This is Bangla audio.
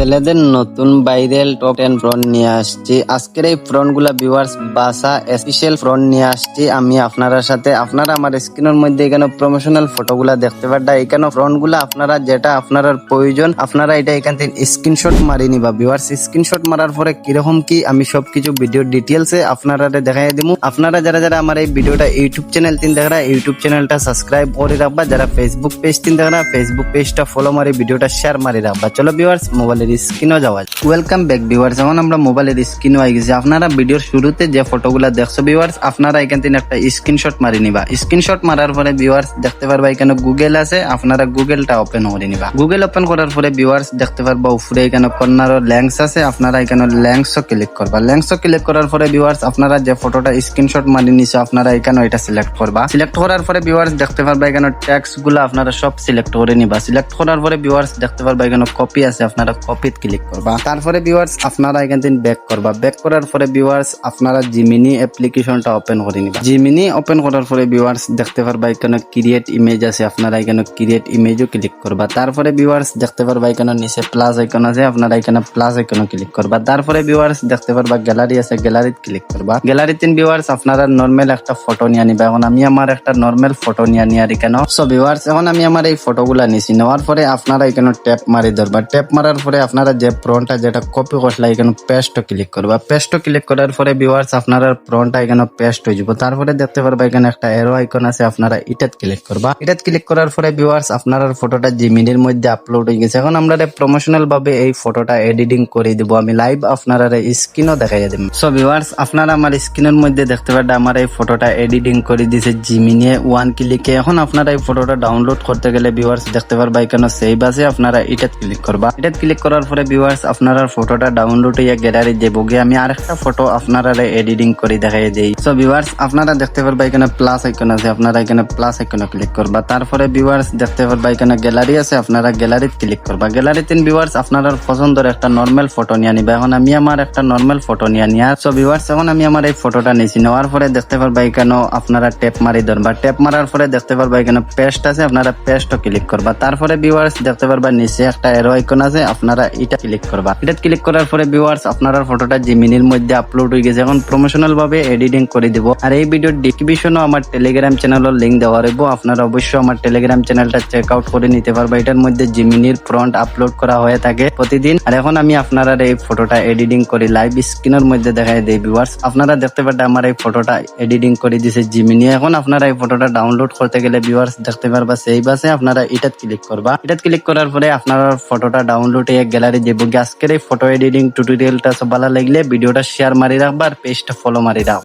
ছেলেদের নতুন ভাইরাল টপ 10 ফ্রন্ট নিয়ে আসছি। আজকের এই ফ্রন্ট গুলা ভিউয়ার্স বাসা স্পেশাল ফ্রন্ট নিয়ে আসছি আমি আপনারা সাথে। আপনারা আমার স্ক্রিনের মধ্যে এখানে প্রমোশনাল ফটোগুলা দেখতে পারবেন। এখানে ফ্রন্ট গুলা আপনারা যেটা আপনার প্রয়োজন আপনারা এটা এখান থেকে স্ক্রিনশট মারি নিবা। ভিউয়ার্স স্ক্রিনশট মারার পরে কিরকম কি আমি সবকিছু ভিডিও ডিটেলসে আপনারা দেখাই দিব। আপনারা যারা যারা আমার এই ভিডিওটা ইউটিউব চ্যানেল তিন দেখরা ইউটিউব চ্যানেলটা সাবস্ক্রাইব করে রাখবা। যারা ফেসবুক পেজ তিন দেখরা ফেসবুক পেজটা ফলো মারি ভিডিওটা শেয়ার মারি রাখবা। চলো ভিউয়ার্স মোবাইলের স্ক্রিনও যাওয়া। Welcome back viewers. এখন আমরা মোবাইলের স্ক্রিনও আই গেছি। আপনারা ভিডিওর শুরুতে যে ফটোগুলা দেখছো ভিউয়ার্স আপনারা এখান থেকে একটা স্ক্রিনশট মারি নিবা। স্ক্রিনশট মারার পরে ভিউয়ার্স দেখতে পারবা এখানে গুগল আছে, আপনারা গুগলটা ওপেন করে নিবা। গুগল ওপেন করার পরে ভিউয়ার্স দেখতে পারবা উপরে এখানে কর্নারের ল্যাঙ্কস আছে, আপনারা এখানে ল্যাঙ্কসও ক্লিক করবা। ল্যাঙ্কসও ক্লিক করার পরে ভিউয়ার্স আপনারা যে ফটোটা স্ক্রিনশট মারি নিছো আপনারা এখানে এটা সিলেক্ট করবা। সিলেক্ট করার পরে ভিউয়ার্স দেখতে পারবা এখানে টেক্সট গুলো আপনারা সব সিলেক্ট করে নিবা। সিলেক্ট করার পরে ভিউয়ার্স দেখতে পারবা এখানে কপি আছে, আপনারা কপিত ক্লিক করবা। তারপরে ভিউয়ার্স আপনারা এখান থেকে ব্যাক করবা। ব্যাক করার পরে ভিউয়ার্স আপনারা জিমিনি অ্যাপ্লিকেশনটা ওপেন করে নিবা। জিমিনি ওপেন করার পরে ভিউয়ার্স দেখতে পারবা এখানে ক্রিয়েট ইমেজ আছে, আপনারা এখানে ক্রিয়েট ইমেজও ক্লিক করবা। তারপরে ভিউয়ার্স দেখতে পারবা এখানে নিচে প্লাস আইকন আছে, আপনারা এখানে প্লাস আইকনে ক্লিক করবা। তারপরে ভিউয়ার্স দেখতে পারবা গ্যালারি আছে, গ্যালারিত ক্লিক করবা। গ্যালারিতে ভিউয়ার্স আপনারা নরমাল একটা ফটো নিয়ে নিবা। এখন আমি আমার একটা নরমাল ফটো নিয়ে আর এখানে সো ভিউয়ার্স এখন আমি আমার এই ফটোগুলা নিছি। নেওয়ার পরে আপনারা এখানে ট্যাপ মারি ধরবা। ট্যাপ মারার পরে আপনারা যে ফ্রন্টটা যেটা কপি করলা এখানে পেস্ট ক্লিক করবা। পেস্ট ক্লিক করার পরে ভিউয়ার্স আপনারা ফ্রন্টটা এখানে পেস্ট হয়ে যাব। তারপরে দেখতে পারবা এখানে একটা এরো আইকন আছে, আপনারা এটাত ক্লিক করবা। এটাত ক্লিক করার পরে ভিউয়ার্স আপনারা ফটোটা জিমিনির মধ্যে আপলোড হয়ে গেছে। এখন আমরা প্রমোশনাল ভাবে এই ফটোটা এডিটিং করে দিব। আমি লাইভ আপনারা স্ক্রিনও দেখাই দেব। সো ভিউয়ার্স আপনারা আমার স্ক্রিনের মধ্যে দেখতে পারবেন আমার এই ফটোটা এডিটিং করে দিয়েছে জিমিনি ওয়ান ক্লিকে। এখন আপনারা এই ফটোটা ডাউনলোড করতে গেলে ভিউয়ার্স দেখতে পারবা এখানে সেভ আছে, আপনারা এটাত ক্লিক করবা। এটাত ক্লিক করার পরে ভিউয়ার্স আপনারা ফটোটা ডাউনলোড হয়ে গ্যালারি যাবো গিয়ে আমি আরেকটা ফটো আপনারা এডিটিং করে দেখাই দেই। সো ভিউয়ার্স আপনারা দেখতে পারবা এখানে প্লাস আইকন আছে, আপনারা এখানে প্লাস আইকনে ক্লিক করবা। তারপরে ভিউয়ার্স দেখতে পারবা এখানে গ্যালারি আছে, আপনারা গ্যালারিতে ক্লিক করবা। গ্যালারিতে ভিউয়ার্স আপনারা পছন্দের একটা নরমাল ফটো নিয়ে নিবা। এখন আমি আমার একটা নরমাল ফটো নিয়ে নিয়া। সো ভিউয়ার্স এখন আমি আমার এই ফটোটা নিয়েছি। নেওয়ার পরে দেখতে পারবা এখানে আপনারা ট্যাপ মারি ধরবা। ট্যাপ মারার পরে দেখতে পারবা এখানে পেস্ট আছে, আপনারা পেস্টও ক্লিক করবা। তারপরে ভিউয়ার্স দেখতে পারবা নিচে একটা এরো আইকন আছে, আপনারা এটা ক্লিক করবা। এটা ক্লিক করার পরে ভিউয়ার্স আপনারা ফটোটা জিমিনির মধ্যে আপলোড হয়ে গেছে। এখন প্রমোশনাল ভাবে এডিটিং করে দিব। আর এই ভিডিওর ডেসক্রিপশনে আমার টেলিগ্রাম চ্যানেলের লিংক দেওয়া রইব, আপনারা অবশ্যই আমার টেলিগ্রাম চ্যানেলটা চেক আউট করে নিতে পারবা। এটার মধ্যে জিমিনির ফ্রন্ট আপলোড করা হয়ে থাকে প্রতিদিন। আর এখন আমি আপনারা এই ফটোটা এডিটিং করি লাইভ স্ক্রিনের মধ্যে দেখাই দেই। ভিউয়ার্স আপনারা দেখতে পারবেন আমার এই ফটোটা এডিটিং করে দিয়েছে জিমিনি। এখন আপনারা এই ফটোটা ডাউনলোড করতে গেলে ভিউয়ার্স দেখতে পারবা সেভ আছে, আপনারা এটাত ক্লিক করবা। এটাত ক্লিক করার পরে আপনারা ফটোটা ডাউনলোড হয়ে গ্যালারি যাবো। আজকের এই ফটো এডিটিং টিউটোরিয়ালটা সব ভালো লাগলে ভিডিওটা শেয়ার মারি রাখবা আর পেজটা ফলো মারি রাখবা।